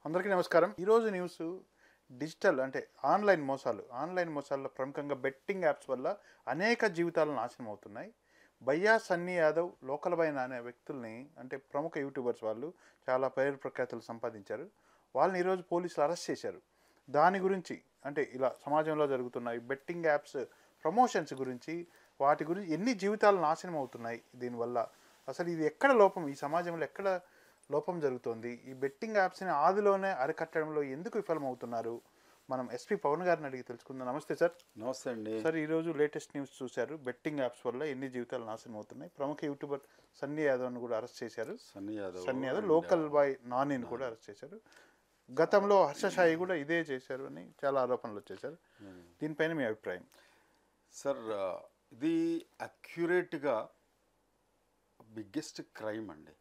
అందరికీ నమస్కారం. ఈరోజు న్యూస్ డిజిటల్ అంటే ఆన్లైన్ మోసాల్లో ప్రముఖంగా బెట్టింగ్ యాప్స్ వల్ల అనేక జీవితాలు నాశనం అవుతున్నాయి. భయ్యా సన్నీ యాదవ్, లోకల్ బైన్ అనే వ్యక్తుల్ని అంటే ప్రముఖ యూట్యూబర్స్ వాళ్ళు చాలా పేరు ప్రఖ్యాతులు సంపాదించారు. వాళ్ళని ఈరోజు పోలీసులు అరెస్ట్ చేశారు. దాని గురించి అంటే ఇలా సమాజంలో జరుగుతున్న ఈ బెట్టింగ్ యాప్స్ ప్రమోషన్స్ గురించి, వాటి గురించి ఎన్ని జీవితాలు నాశనం అవుతున్నాయి దీనివల్ల, అసలు ఇది ఎక్కడ లోపం, ఈ సమాజంలో ఎక్కడ లోపం జరుగుతోంది, ఈ బెట్టింగ్ యాప్స్ని ఆదిలోనే అరికట్టడంలో ఎందుకు విఫలమవుతున్నారు, మనం ఎస్పీ పవన్ గారిని అడిగి తెలుసుకుందాం. నమస్తే సార్. నమస్తే అండి. సార్, ఈరోజు లేటెస్ట్ న్యూస్ చూశారు, బెట్టింగ్ యాప్స్ వల్ల ఎన్ని జీవితాలు నాశనం అవుతున్నాయి. ప్రముఖ యూట్యూబర్ సన్నీ యాదవ్ని కూడా అరెస్ట్ చేశారు. సన్నీ యాదవ్ లోకల్ బాయ్ నానిని కూడా అరెస్ట్ చేశారు. గతంలో హర్ష సాయి కూడా ఇదే చేశారు అని చాలా ఆరోపణలు వచ్చేసారు. దీనిపైన మీ అభిప్రాయం? సార్, ఇది అక్యురేట్గా బిగ్గెస్ట్ క్రైమ్ అండి.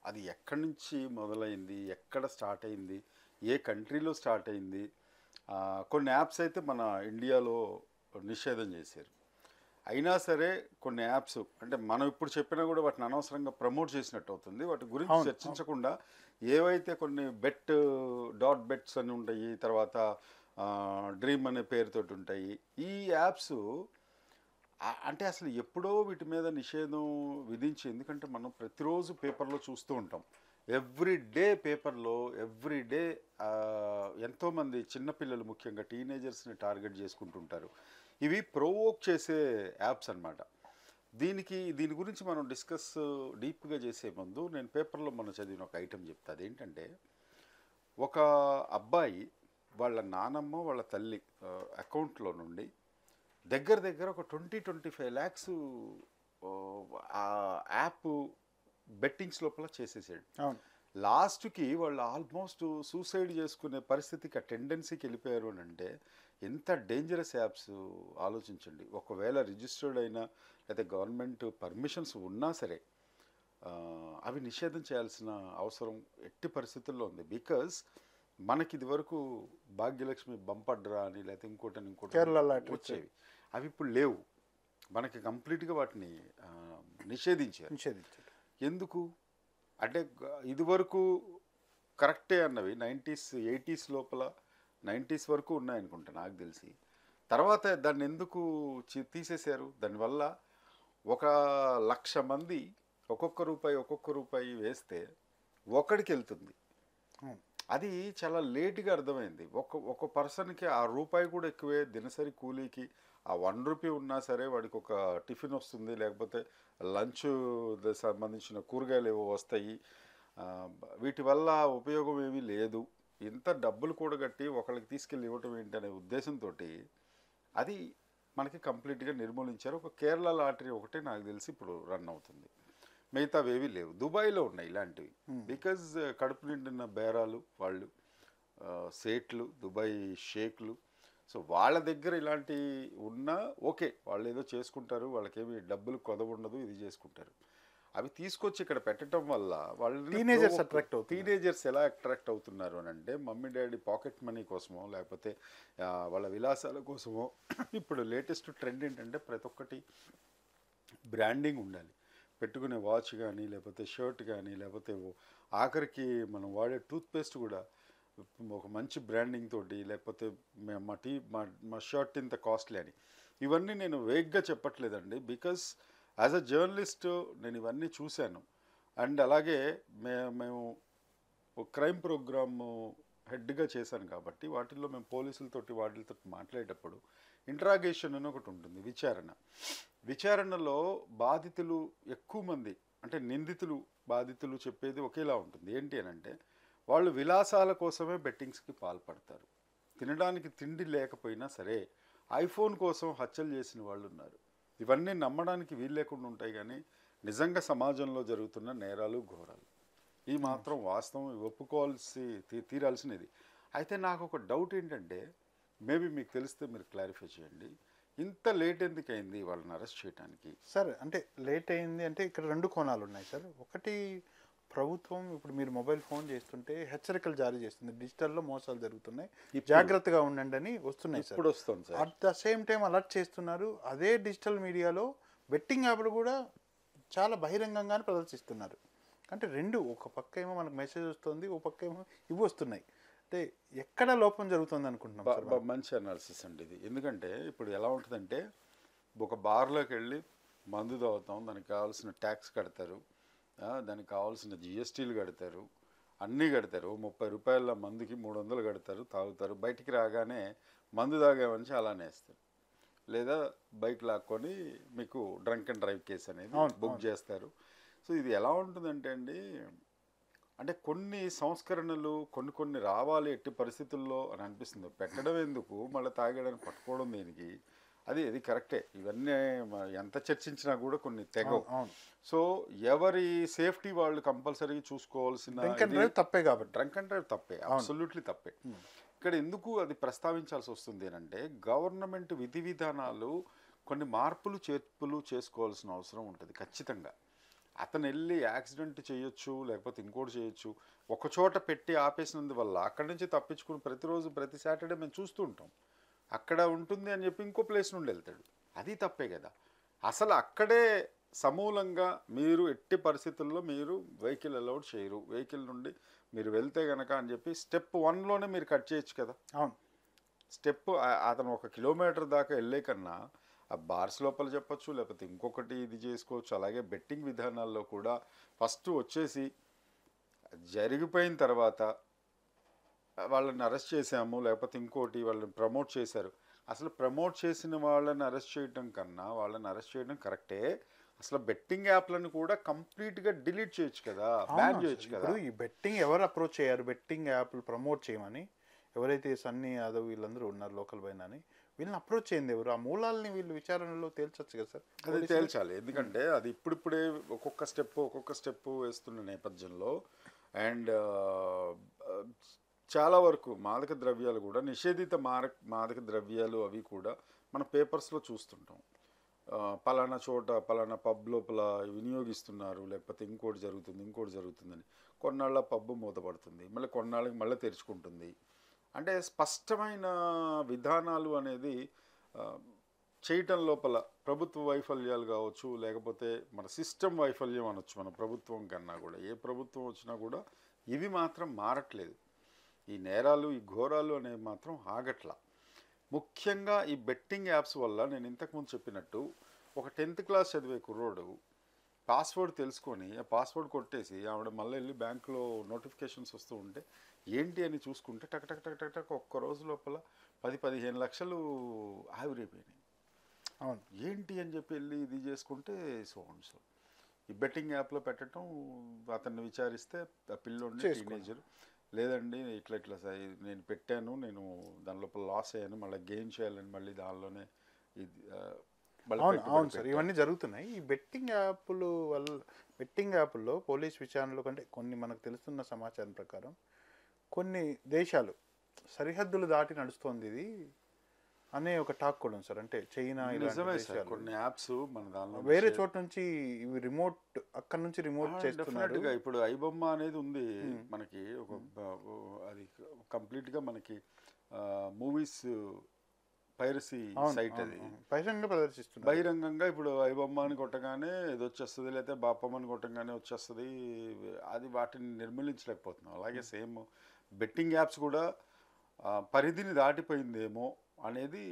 అది ఎక్కడి నుంచి మొదలైంది, ఎక్కడ స్టార్ట్ అయింది, ఏ కంట్రీలో స్టార్ట్ అయింది. కొన్ని యాప్స్ అయితే మన ఇండియాలో నిషేధం చేశారు. అయినా సరే కొన్ని యాప్స్ అంటే మనం ఇప్పుడు చెప్పినా కూడా వాటిని అనవసరంగా ప్రమోట్ చేసినట్టు అవుతుంది. వాటి గురించి చర్చించకుండా ఏవైతే కొన్ని బెట్స్ అని ఉంటాయి, తర్వాత డ్రీమ్ అనే పేరుతోటి ఉంటాయి ఈ యాప్స్. అంటే అసలు ఎప్పుడో వీటి మీద నిషేధం విధించి, ఎందుకంటే మనం ప్రతిరోజు పేపర్లో చూస్తూ ఉంటాం. ఎవ్రీడే పేపర్లో ఎవ్రీడే ఎంతోమంది చిన్నపిల్లలు ముఖ్యంగా టీనేజర్స్ని టార్గెట్ చేసుకుంటుంటారు. ఇవి ప్రొవోక్ చేసే యాప్స్ అన్నమాట. దీని గురించి మనం డిస్కస్ డీప్గా చేసే ముందు నేను పేపర్లో మనం చదివిన ఒక ఐటెం చెప్తా. అదేంటంటే, ఒక అబ్బాయి వాళ్ళ నానమ్మ వాళ్ళ తల్లి అకౌంట్లో నుండి దగ్గర ఒక 20-25 lakhs ఆ యాప్ బెట్టింగ్స్ లోపల చేసేసాడు. లాస్ట్కి వాళ్ళు ఆల్మోస్ట్ సూసైడ్ చేసుకునే పరిస్థితికి, ఆ టెండెన్సీకి వెళ్ళిపోయారు అని అంటే ఎంత డేంజరస్ యాప్స్ ఆలోచించండి. ఒకవేళ రిజిస్టర్డ్ అయినా లేదా గవర్నమెంట్ పర్మిషన్స్ ఉన్నా సరే అవి నిషేధం చేయాల్సిన అవసరం ఎట్టి పరిస్థితుల్లో ఉంది. బికాజ్ మనకి ఇది వరకు భాగ్యలక్ష్మి బంపర్ డ్రా అని లేకపోతే ఇంకోటి వచ్చేవి. అవి ఇప్పుడు లేవు. మనకి కంప్లీట్గా వాటిని నిషేధించారు. ఎందుకు అంటే ఇదివరకు కరెక్టే అన్నవి 90s 80s లోపల 90s వరకు ఉన్నాయనుకుంటా నాకు తెలిసి. తర్వాత దాన్ని ఎందుకు తీసేశారు? దానివల్ల 1,00,000 మంది ఒక్కొక్క రూపాయి వేస్తే ఒకడికి వెళ్తుంది. అది చాలా లేట్గా అర్థమైంది. ఒక పర్సన్కి ఆ రూపాయి కూడా ఎక్కువే. దినసరి కూలీకి ఆ 1 రూపీ ఉన్నా సరే వాడికి ఒక టిఫిన్ వస్తుంది, లేకపోతే లంచ్ సంబంధించిన కూరగాయలు ఏవో వస్తాయి. వీటి వల్ల ఉపయోగం ఏమీ లేదు. ఇంత డబ్బులు కూడగట్టి ఒకళ్ళకి తీసుకెళ్ళి ఇవ్వటం ఏంటనే ఉద్దేశంతో అది మనకి కంప్లీట్గా నిర్మూలించారు. ఒక కేరళ లాటరీ ఒకటే నాకు తెలిసి ఇప్పుడు రన్ అవుతుంది, మిగతావి ఏవి లేవు. దుబాయ్లో ఉన్నాయి ఇలాంటివి. బికాజ్ కడుపు నిండిన బేరాలు వాళ్ళు, సేట్లు, దుబాయ్ షేక్లు. సో వాళ్ళ దగ్గర ఇలాంటి ఉన్నా ఓకే, వాళ్ళు ఏదో చేసుకుంటారు, వాళ్ళకేమి డబ్బులు కొదవ ఉండదు, ఇది చేసుకుంటారు. అవి తీసుకొచ్చి ఇక్కడ పెట్టడం వల్ల వాళ్ళు టీనేజర్స్ ఎలా అట్రాక్ట్ అవుతున్నారు అని అంటే, మమ్మీ డాడీ పాకెట్ మనీ కోసమో లేకపోతే వాళ్ళ విలాసాల కోసమో. ఇప్పుడు లేటెస్ట్ ట్రెండ్ ఏంటంటే ప్రతి ఒక్కటి బ్రాండింగ్ ఉండాలి. పెట్టుకునే వాచ్ కానీ, లేకపోతే షర్ట్ కానీ, లేకపోతే ఆఖరికి మనం వాడే టూత్పేస్ట్ కూడా ఒక మంచి బ్రాండింగ్ తోటి, లేకపోతే మా షర్ట్ ఇంత కాస్ట్లీ అని. ఇవన్నీ నేను వేగ్గా చెప్పట్లేదండి. బికాస్ యాజ్ అ జర్నలిస్ట్ నేను ఇవన్నీ చూశాను. అండ్ అలాగే మేము క్రైమ్ ప్రోగ్రామ్ హెడ్గా చేశాను కాబట్టి వాటిల్లో మేము పోలీసులతోటి వాటితో మాట్లాడేటప్పుడు ఇంట్రాగేషన్ అని ఒకటి ఉంటుంది, విచారణలో బాధితులు ఎక్కువ మంది, అంటే నిందితులు బాధితులు చెప్పేది ఒకేలా ఉంటుంది. ఏంటి అని అంటే, వాళ్ళు విలాసాల కోసమే బెట్టింగ్స్కి పాల్పడతారు. తినడానికి తిండి లేకపోయినా సరే ఐఫోన్ కోసం హత్యలు చేసిన వాళ్ళు ఉన్నారు. ఇవన్నీ నమ్మడానికి వీలు లేకుండా ఉంటాయి, కానీ నిజంగా సమాజంలో జరుగుతున్న నేరాలు ఘోరాలు. ఈ మాత్రం వాస్తవం తీరాల్సినది. అయితే నాకు ఒక డౌట్ ఏంటంటే, మేబీ మీకు తెలిస్తే మీరు క్లారిఫై చేయండి. ఇంత లేట్ ఎందుకు అయింది వాళ్ళని అరెస్ట్ చేయడానికి? సార్, అంటే లేట్ అయింది అంటే ఇక్కడ 2 కోణాలు ఉన్నాయి సార్. ఒకటి, ప్రభుత్వం ఇప్పుడు మీరు మొబైల్ ఫోన్ చేస్తుంటే హెచ్చరికలు జారీ చేస్తుంది, డిజిటల్లో మోసాలు జరుగుతున్నాయి, జాగ్రత్తగా ఉండండి అని వస్తున్నాయి సార్. ఇప్పుడు వస్తుంది sir. At the same time alert చేస్తున్నారు. అదే డిజిటల్ మీడియాలో బెట్టింగ్ యాప్లు కూడా చాలా బహిరంగంగానే ప్రదర్శిస్తున్నారు. అంటే 2, ఒక పక్క ఏమో మనకు మెసేజ్ వస్తుంది, ఒక పక్క ఏమో ఇవి వస్తున్నాయి. అంటే ఎక్కడ లోపం జరుగుతుంది అనుకుంటున్నాం సార్ మనం? మంచి అనాలిసిస్ అండి ఇది. ఎందుకంటే ఇప్పుడు ఎలా ఉంటుందంటే ఒక బార్లోకి వెళ్ళి మందు తాగుతాం, దానికి కావాల్సిన ట్యాక్స్ కడతారు, దానికి కావాల్సిన జిఎస్టీలు కడతారు, అన్నీ కడతారు. 30 రూపాయల మందుకి 300 కడతారు, తాగుతారు. బయటికి రాగానే మందు తాగామని అలానే వేస్తారు, లేదా బైక్ లాక్కొని మీకు డ్రంక్ అండ్ డ్రైవ్ కేసు అనేది బుక్ చేస్తారు. సో ఇది ఎలా ఉంటుందంటే అండి, అంటే కొన్ని సంస్కరణలు కొన్ని రావాలి ఎట్టి పరిస్థితుల్లో అని అనిపిస్తుంది. పెట్టడం ఎందుకు, మళ్ళీ తాగడానికి పట్టుకోవడం దేనికి? అది కరెక్టే. ఇవన్నీ ఎంత చర్చించినా కూడా కొన్ని తెగవు. సో ఎవరి సేఫ్టీ వాళ్ళు కంపల్సరీ చూసుకోవాల్సిన. డ్రంక్ అండ్ డ్రైవ్ తప్పే కాబట్టి. డ్రంక్ అండ్ డ్రైవ్ తప్పే, అబ్సల్యూట్లీ తప్పే. ఇక్కడ ఎందుకు అది ప్రస్తావించాల్సి వస్తుంది అంటే, గవర్నమెంట్ విధి విధానాలు కొన్ని మార్పులు చేర్పులు చేసుకోవాల్సిన అవసరం ఉంటుంది ఖచ్చితంగా. అతను వెళ్ళి యాక్సిడెంట్ చేయొచ్చు, లేకపోతే ఇంకోటి చేయొచ్చు, ఒకచోట పెట్టి ఆపేసినందువల్ల అక్కడి నుంచి తప్పించుకుని ప్రతిరోజు ప్రతి సాటర్డే మేము చూస్తూ ఉంటాం. అక్కడ ఉంటుంది అని చెప్పి ఇంకో ప్లేస్ నుండి వెళ్తాడు, అది తప్పే కదా. అసలు అక్కడే సమూలంగా మీరు ఎట్టి పరిస్థితుల్లో మీరు వెహికల్ అలౌడ్ చేయరు, వెహికల్ నుండి మీరు వెళ్తే గనక అని చెప్పి స్టెప్ 1లోనే మీరు కట్ చేయొచ్చు కదా. అవును, స్టెప్ అతను 1 కిలోమీటర్ దాకా వెళ్ళే కన్నా ఆ బార్స్ లోపల చెప్పచ్చు, లేకపోతే ఇంకొకటి ఇది చేసుకోవచ్చు. అలాగే బెట్టింగ్ విధానాల్లో కూడా ఫస్ట్ వచ్చేసి జరిగిపోయిన తర్వాత వాళ్ళని అరెస్ట్ చేసాము, లేకపోతే ఇంకోటి వాళ్ళని ప్రమోట్ చేశారు. అసలు ప్రమోట్ చేసిన వాళ్ళని అరెస్ట్ చేయడం కన్నా వాళ్ళని అరెస్ట్ చేయడం కరెక్టే. అసలు బెట్టింగ్ యాప్లను కూడా కంప్లీట్గా డిలీట్ చేయొచ్చు కదా, బ్యాన్ చేయొచ్చు కదా. ఇప్పుడు ఈ బెట్టింగ్ ఎవరు అప్రోచ్ అయ్యారు బెట్టింగ్ యాప్లు ప్రమోట్ చేయమని? ఎవరైతే సన్నీ యాదవ్ వీళ్ళందరూ ఉన్నారు లోకల్ పైన అని, వీళ్ళని అప్రోచ్ చేయండి ఎవరు? ఆ మూలాలని వీళ్ళు విచారణలో తేల్చొచ్చు కదా సార్. అది తేల్చాలి, ఎందుకంటే అది ఇప్పుడిప్పుడే ఒక్కొక్క స్టెప్ వేస్తున్న నేపథ్యంలో అండ్ చాలా వరకు మాదక ద్రవ్యాలు కూడా నిషేధిత మాదక ద్రవ్యాలు అవి కూడా మన పేపర్స్లో చూస్తుంటాం. పలానా చోట పలానా పబ్ లోపల వినియోగిస్తున్నారు, లేకపోతే ఇంకోటి జరుగుతుందని. కొన్నాళ్ళ పబ్బు మూతపడుతుంది, మళ్ళీ కొన్నాళ్ళకి మళ్ళీ తెరుచుకుంటుంది. అంటే స్పష్టమైన విధానాలు అనేది చేయటం లోపల ప్రభుత్వ వైఫల్యాలు కావచ్చు, లేకపోతే మన సిస్టమ్ వైఫల్యం అనొచ్చు. మన ప్రభుత్వం కన్నా కూడా ఏ ప్రభుత్వం వచ్చినా కూడా ఇవి మాత్రం మారట్లేదు. ఈ నేరాలు ఈ ఘోరాలు అనేవి మాత్రం ఆగట్లా. ముఖ్యంగా ఈ బెట్టింగ్ యాప్స్ వల్ల నేను ఇంతకుముందు చెప్పినట్టు ఒక 10th క్లాస్ చదివే కుర్రోడు పాస్వర్డ్ తెలుసుకొని ఆ పాస్వర్డ్ కొట్టేసి ఆవిడ మళ్ళీ వెళ్ళి బ్యాంకులో నోటిఫికేషన్స్ వస్తూ ఉంటే ఏంటి అని చూసుకుంటే టక్ టక్ టక్ టక్ టక్ ఒక్క రోజు లోపల 10-15 లక్షలు ఆవిరైపోయినాయి. అవును, ఏంటి అని చెప్పి వెళ్ళి ఇది చేసుకుంటే సో ఈ బెట్టింగ్ యాప్లో పెట్టడం, అతన్ని విచారిస్తే ఆ పిల్లోడిని టీనేజర్ లేదండి ఇట్లా నేను పెట్టాను, నేను దాని లోపల లాస్ అయ్యాను, మళ్ళీ గెయిన్ చేయాలని మళ్ళీ దానిలోనే ఇది అవును సార్, ఇవన్నీ జరుగుతున్నాయి. ఈ బెట్టింగ్ యాప్ల్లో పోలీస్ విచారణలో కంటే కొన్ని మనకు తెలుస్తున్న సమాచారం ప్రకారం కొన్ని దేశాలు సరిహద్దులు దాటి నడుస్తోంది ఇది అనే ఒక టాక్ కూడా ఉంది సార్. అంటే చైనా, కొన్ని యాప్స్ మన దానిలో వేరే చోట నుంచి ఇవి రిమోట్ అక్కడ నుంచి రిమోట్ చేస్తున్నారు. ఇప్పుడు ఐబొమ్మ అనేది ఉంది మనకి, అది కంప్లీట్గా మనకి మూవీస్ పైరసీ సైట్. అది బహిరంగంగా ప్రదర్శిస్తుంది. బహిరంగంగా ఇప్పుడు ఐబొమ్మ అని కొట్టగానే ఇది వచ్చేస్తుంది, లేకపోతే బాపమ్మ అని కొట్టగానే వచ్చేస్తుంది. అది వాటిని నిర్మూలించలేకపోతున్నాం. అలాగే సేమ్ బెట్టింగ్ యాప్స్ కూడా పరిధిని దాటిపోయిందేమో అనేది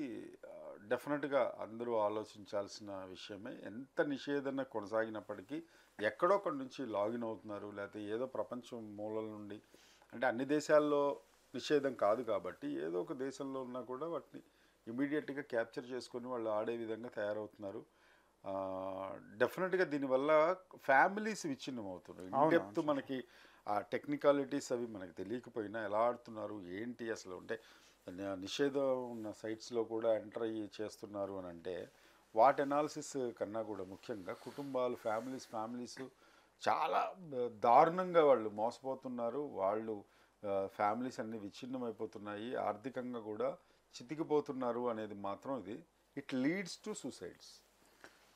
డెఫినెట్గా అందరూ ఆలోచించాల్సిన విషయమే. ఎంత నిషేధన కొనసాగినప్పటికీ ఎక్కడొక్కడి నుంచి లాగిన్ అవుతున్నారు, లేకపోతే ఏదో ప్రపంచం మూలల నుండి, అంటే అన్ని దేశాల్లో నిషేధం కాదు కాబట్టి ఏదో ఒక దేశంలో ఉన్నా కూడా వాటిని ఇమీడియట్గా క్యాప్చర్ చేసుకొని వాళ్ళు ఆడే విధంగా తయారవుతున్నారు. డెఫినెట్గా దీనివల్ల ఫ్యామిలీస్ విచ్ఛిన్నం అవుతున్నారు. ఇన్డెప్త్ మనకి ఆ టెక్నికాలిటీస్ అవి మనకి తెలియకపోయినా ఎలా ఆడుతున్నారు ఏంటి అసలు, అంటే నిషేధం ఉన్న సైట్స్లో కూడా ఎంటర్ అయ్యి చేస్తున్నారు అని అంటే వాటి అనాలిసిస్ కన్నా కూడా ముఖ్యంగా కుటుంబాలు ఫ్యామిలీస్ చాలా దారుణంగా వాళ్ళు మోసపోతున్నారు. వాళ్ళు ఫ్యామిలీస్ అన్నీ విచ్ఛిన్నం అయిపోతున్నాయి, ఆర్థికంగా కూడా చితికిపోతున్నారు అనేది మాత్రం ఇట్ లీడ్స్ టు సూసైడ్స్.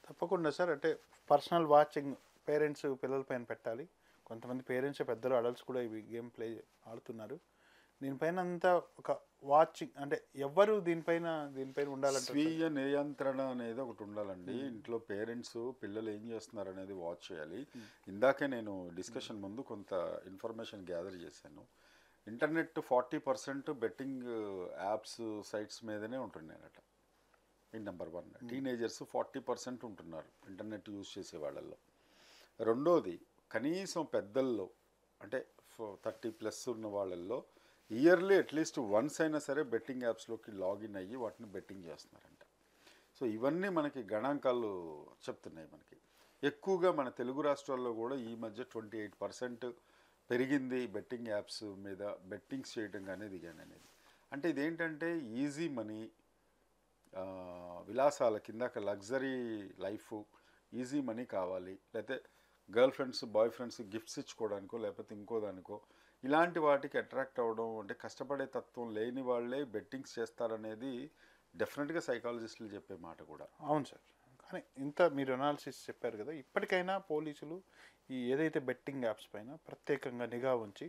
తప్పకుండా సార్. అంటే పర్సనల్ వాచింగ్ పేరెంట్స్ పిల్లల పైన పెట్టాలి. కొంతమంది పేరెంట్స్ పెద్దలు అడల్ట్స్ కూడా ఇవి గేమ్ ప్లే ఆడుతున్నారు. దీనిపైన అంతా ఒక వాచింగ్, అంటే ఎవరు దీనిపైన ఉండాలంటే స్వీయ నియంత్రణ అనేది ఒకటి ఉండాలండి. ఇంట్లో పేరెంట్స్ పిల్లలు ఏం చేస్తున్నారు అనేది వాచ్ చేయాలి. ఇందాకే నేను డిస్కషన్ ముందు కొంత ఇన్ఫర్మేషన్ గ్యాదర్ చేశాను. ఇంటర్నెట్ 40% బెట్టింగ్ యాప్స్ సైట్స్ మీదనే ఉంటున్నాయట. ఇది నెంబర్ 1. టీనేజర్స్ 40% ఉంటున్నారు ఇంటర్నెట్ యూజ్ చేసే వాళ్ళల్లో. రెండోది, కనీసం పెద్దల్లో అంటే 30+ ఉన్న వాళ్ళల్లో ఇయర్లీ అట్లీస్ట్ వన్స్ అయినా సరే బెట్టింగ్ యాప్స్లోకి లాగిన్ అయ్యి వాటిని బెట్టింగ్ చేస్తున్నారంట. సో ఇవన్నీ మనకి గణాంకాలు చెప్తున్నాయి మనకి. ఎక్కువగా మన తెలుగు రాష్ట్రాల్లో కూడా ఈ మధ్య 28% పెరిగింది బెట్టింగ్ యాప్స్ మీద బెట్టింగ్స్ చేయడం కానీ దిగాననేది. అంటే ఇదేంటంటే ఈజీ మనీ, విలాసాల కింద లగ్జరీ లైఫ్, ఈజీ మనీ కావాలి, లేకపోతే girlfriends boyfriends gifts ఇచ్చుకోవడానికో లేకపోతే ఇంకో దానికో ఇలాంటి వాటికి అట్రాక్ట్ అవ్వడం, అంటే కష్టపడే తత్వం లేని వాళ్ళే బెట్టింగ్స్ చేస్తారనేది డెఫినెట్గా సైకాలజిస్టులు చెప్పే మాట కూడా. అవును సార్. కానీ ఇంత మీరు అనాలిసిస్ చెప్పారు కదా, ఇప్పటికైనా పోలీసులు ఈ ఏదైతే బెట్టింగ్ యాప్స్ పైన ప్రత్యేకంగా నిఘా ఉంచి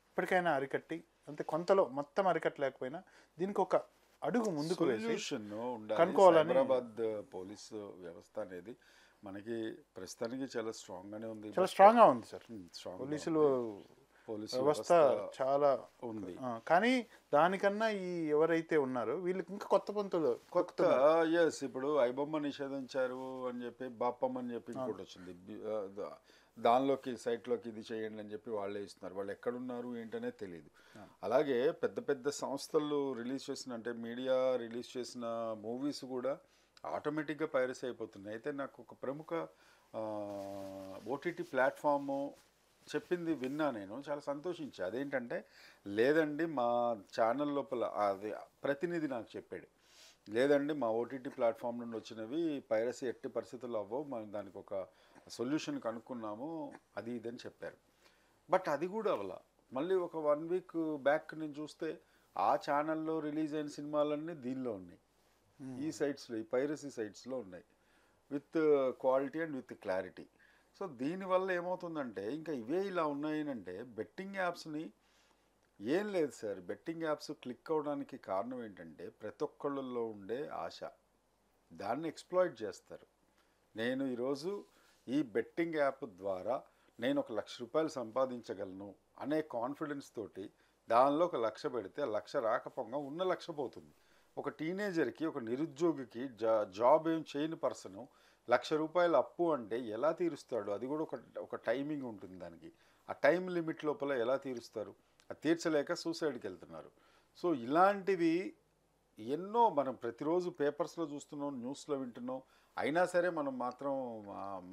ఇప్పటికైనా అరికట్టి, అంటే కొంతలో మొత్తం అరికట్టలేకపోయినా దీనికి ఒక అడుగు ముందుకు వేసి సొల్యూషన్ ఉండాలి. కనుక్కోవాలని. హైదరాబాద్ పోలీసు వ్యవస్థ అనేది మనకి ప్రస్తుతానికి చాలా స్ట్రాంగ్గానే ఉంది. చాలా స్ట్రాంగ్గా ఉంది సార్. స్ట్రాంగ్ పోలీసులు పోలీసు వ్యవస్థ చాలా ఉంది. కానీ దానికన్నా ఈ ఎవరైతే ఉన్నారో వీళ్ళకి ఇంకా కొత్త పంతులు కొత్త ఎస్ ఇప్పుడు ఐబొమ్మ నిషేధించారు అని చెప్పి బాపమ్మ అని చెప్పి ఇంకోటి వచ్చింది. దానిలోకి సైట్లోకి ఇది చేయండి అని చెప్పి వాళ్ళే ఇస్తున్నారు. వాళ్ళు ఎక్కడున్నారు ఏంటనే తెలియదు. అలాగే పెద్ద పెద్ద సంస్థలు రిలీజ్ చేసిన, అంటే మీడియా రిలీజ్ చేసిన మూవీస్ కూడా ఆటోమేటిక్గా పైరసీ అయిపోతున్నాయి. అయితే నాకు ఒక ప్రముఖ ఓటీటీ ప్లాట్ఫాము చెప్పింది విన్నా, నేను చాలా సంతోషించా. అదేంటంటే, లేదండి మా ఛానల్ లోపల అది ప్రతినిధి నాకు చెప్పాడు, లేదండి మా ఓటీటీ ప్లాట్ఫామ్ నుండి వచ్చినవి పైరసీ ఎట్టి పరిస్థితుల్లో అవ్వవు, మనం దానికి ఒక సొల్యూషన్ కనుక్కున్నాము అది ఇదని చెప్పారు. బట్ అది కూడా అవలా. మళ్ళీ ఒక 1 వీక్ బ్యాక్ నేను చూస్తే ఆ ఛానల్లో రిలీజ్ అయిన సినిమాలన్నీ దీనిలో ఉన్నాయి, ఈ సైట్స్లో, ఈ పైరసీ సైట్స్లో ఉన్నాయి, with quality and with clarity. So దీనివల్ల ఏమవుతుందంటే, ఇంకా ఇవే ఇలా ఉన్నాయనంటే బెట్టింగ్ యాప్స్ని ఏం లేదు సార్. బెట్టింగ్ యాప్స్ క్లిక్ అవ్వడానికి కారణం ఏంటంటే ప్రతి ఒక్కళ్ళల్లో ఉండే ఆశ, దాన్ని ఎక్స్ప్లాయిట్ చేస్తారు. నేను ఈరోజు ఈ బెట్టింగ్ యాప్ ద్వారా నేను 1 లక్ష రూపాయలు సంపాదించగలను అనే కాన్ఫిడెన్స్ తోటి దానిలో 1 లక్ష పెడితే 1 లక్ష రాకపోగా ఉన్న 1 లక్ష పోతుంది. ఒక టీనేజర్కి, ఒక నిరుద్యోగికి, జాబ్ ఏం చేయని పర్సను 1 లక్ష రూపాయలు అప్పు అంటే ఎలా తీరుస్తాడు? అది కూడా ఒక టైమింగ్ ఉంటుంది దానికి. ఆ టైం లిమిట్ లోపల ఎలా తీరుస్తారు? అది తీర్చలేక సూసైడ్కి వెళ్తున్నారు. సో ఇలాంటివి ఎన్నో మనం ప్రతిరోజు పేపర్స్లో చూస్తున్నాం, న్యూస్లో వింటున్నాం. అయినా సరే మనం మాత్రం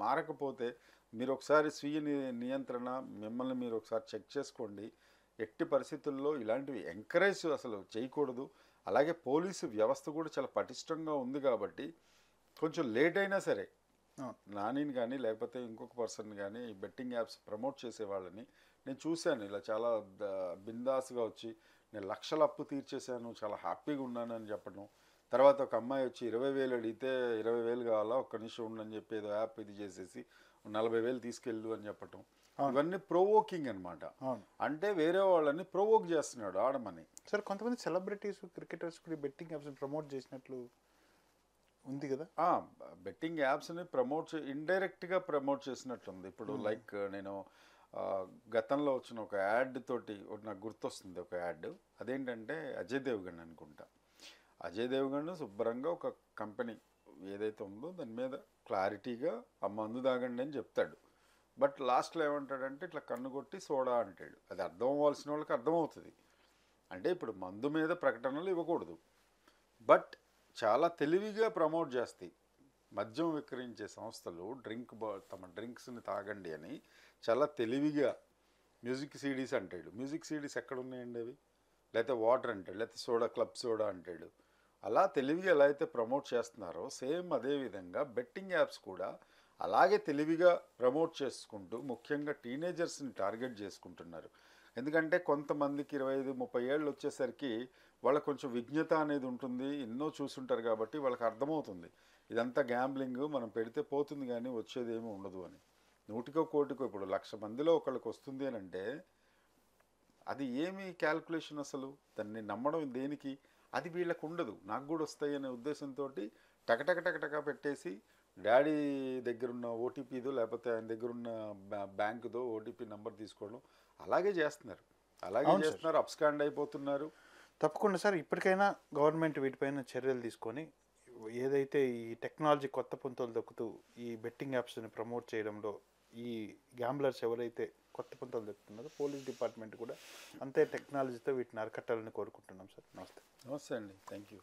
మారకపోతే, మీరు ఒకసారి స్వీయ నియంత్రణ మిమ్మల్ని మీరు ఒకసారి చెక్ చేసుకోండి. ఎట్టి పరిస్థితుల్లో ఇలాంటివి ఎంకరేజ్ అసలు చేయకూడదు. అలాగే పోలీసు వ్యవస్థ కూడా చాలా పటిష్టంగా ఉంది కాబట్టి కొంచెం లేట్ అయినా సరే నానిని కానీ లేకపోతే ఇంకొక పర్సన్ కానీ ఈ బెట్టింగ్ యాప్స్ ప్రమోట్ చేసే వాళ్ళని నేను చూశాను. ఇలా చాలా బిందాస్గా వచ్చి నేను లక్షల అప్పు తీర్చేశాను, చాలా హ్యాపీగా ఉన్నాను అని చెప్పడం. తర్వాత ఒక అమ్మాయి వచ్చి 20,000 అడిగితే 20,000 కావాలా, ఒక్క నిమిషం ఉండని చెప్పి ఏదో యాప్ ఇది చేసేసి 40,000 తీసుకెళ్ళు అని చెప్పటం. ఇవన్నీ ప్రొవోకింగ్ అనమాట. అంటే వేరే వాళ్ళని ప్రొవోక్ చేస్తున్నాడు ఆడమని. సార్ కొంతమంది సెలబ్రిటీస్, క్రికెటర్స్ కూడా బెట్టింగ్ యాప్స్ ప్రమోట్ చేసినట్లు ఉంది కదా. బెట్టింగ్ యాప్స్ని ఇండైరెక్ట్గా ప్రమోట్ చేసినట్లుంది. ఇప్పుడు లైక్ నేను గతంలో వచ్చిన ఒక యాడ్ తోటి నాకు గుర్తొస్తుంది ఒక యాడ్. అదేంటంటే అజయ్ దేవ్గణ్ అనుకుంటా. అజయ్ దేవ్గణ్ శుభ్రంగా ఒక కంపెనీ ఏదైతే ఉందో దాని మీద క్లారిటీగా ఆ మందు తాగండి అని చెప్తాడు. బట్ లాస్ట్లో ఏమంటాడంటే ఇట్లా కన్ను కొట్టి సోడా అంటాడు. అది అర్థం అవ్వాల్సిన వాళ్ళకి అర్థమవుతుంది. అంటే ఇప్పుడు మందు మీద ప్రకటనలు ఇవ్వకూడదు, బట్ చాలా తెలివిగా ప్రమోట్ చేస్తాయి. మద్యం విక్రయించే సంస్థలు తమ డ్రింక్స్ని తాగండి అని చాలా తెలివిగా మ్యూజిక్ సీడీస్ అంటాడు. మ్యూజిక్ సీడీస్ ఎక్కడ ఉన్నాయండి అవి? లేకపోతే వాటర్ అంటాడు, లేకపోతే సోడా, క్లబ్ సోడా అంటాడు. అలా తెలివిగా ఎలా అయితే ప్రమోట్ చేస్తున్నారో సేమ్ అదేవిధంగా బెట్టింగ్ యాప్స్ కూడా అలాగే తెలివిగా ప్రమోట్ చేసుకుంటూ ముఖ్యంగా టీనేజర్స్ని టార్గెట్ చేసుకుంటున్నారు. ఎందుకంటే కొంతమందికి 25-30 ఏళ్ళు వచ్చేసరికి వాళ్ళకు కొంచెం విజ్ఞత అనేది ఉంటుంది, ఎన్నో చూసుంటారు కాబట్టి వాళ్ళకి అర్థమవుతుంది ఇదంతా గ్యాంబ్లింగ్, మనం పెడితే పోతుంది కానీ వచ్చేది ఏమీ ఉండదు అని. 100కో 1,00,00,000 ఇప్పుడు 1,00,000 మందిలో ఒకళ్ళకి వస్తుంది అని అంటే అది ఏమి క్యాల్కులేషన్ అసలు? దాన్ని నమ్మడం దేనికి? అది వీళ్ళకు ఉండదు, నాకు కూడా వస్తాయి అనే ఉద్దేశంతో టకటక పెట్టేసి డాడీ దగ్గరున్న ఓటీపీదో లేకపోతే ఆయన దగ్గరున్న బ్యాంకుదో ఓటీపీ నెంబర్ తీసుకోవడం అలాగే చేస్తున్నారు. అలాగే అవును సార్. చేస్తున్నారు, అప్స్కాండ్ అయిపోతున్నారు. తప్పకుండా సార్, ఇప్పటికైనా గవర్నమెంట్ వీటిపైన చర్యలు తీసుకొని ఏదైతే ఈ టెక్నాలజీ కొత్త పుంతలు దొక్కుతూ ఈ బెట్టింగ్ యాప్స్ని ప్రమోట్ చేయడంలో ఈ గ్యాంబ్లర్స్ ఎవరైతే కొత్త పుంతలు దొక్కుతున్నారో పోలీస్ డిపార్ట్మెంట్ కూడా అంతే టెక్నాలజీతో వీటిని అరికట్టాలని కోరుకుంటున్నాం సార్. నమస్తే. నమస్తే అండి, థ్యాంక్ యూ.